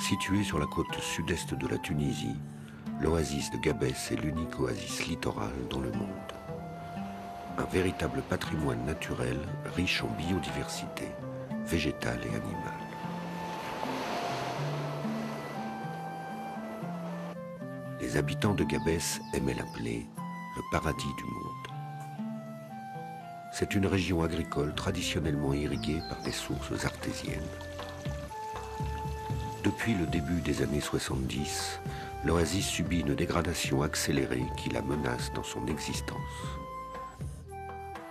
Située sur la côte sud-est de la Tunisie, l'oasis de Gabès est l'unique oasis littorale dans le monde. Un véritable patrimoine naturel riche en biodiversité, végétale et animale. Les habitants de Gabès aimaient l'appeler le paradis du monde. C'est une région agricole traditionnellement irriguée par des sources artésiennes. Depuis le début des années 70, l'oasis subit une dégradation accélérée qui la menace dans son existence.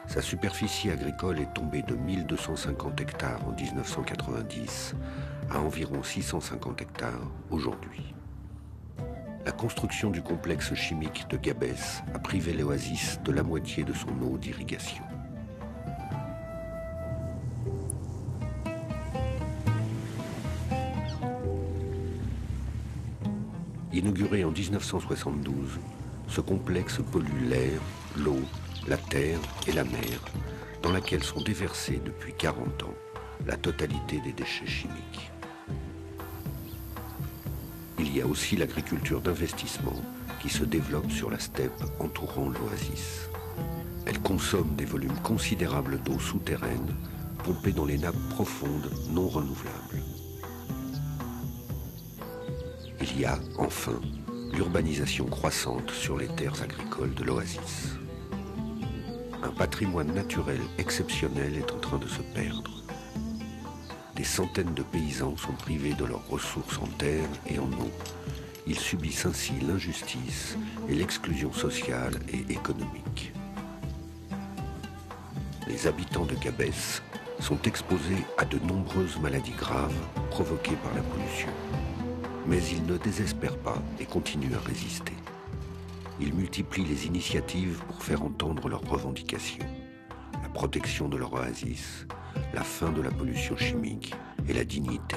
Sa superficie agricole est tombée de 1250 hectares en 1990 à environ 650 hectares aujourd'hui. La construction du complexe chimique de Gabès a privé l'oasis de la moitié de son eau d'irrigation. Inauguré en 1972, ce complexe pollue l'air, l'eau, la terre et la mer, dans laquelle sont déversés depuis 40 ans la totalité des déchets chimiques. Il y a aussi l'agriculture d'investissement qui se développe sur la steppe entourant l'oasis. Elle consomme des volumes considérables d'eau souterraine pompée dans les nappes profondes non renouvelables. Il y a, enfin, l'urbanisation croissante sur les terres agricoles de l'oasis. Un patrimoine naturel exceptionnel est en train de se perdre. Des centaines de paysans sont privés de leurs ressources en terre et en eau. Ils subissent ainsi l'injustice et l'exclusion sociale et économique. Les habitants de Gabès sont exposés à de nombreuses maladies graves provoquées par la pollution. Mais ils ne désespèrent pas et continuent à résister. Ils multiplient les initiatives pour faire entendre leurs revendications. La protection de leur oasis, la fin de la pollution chimique et la dignité.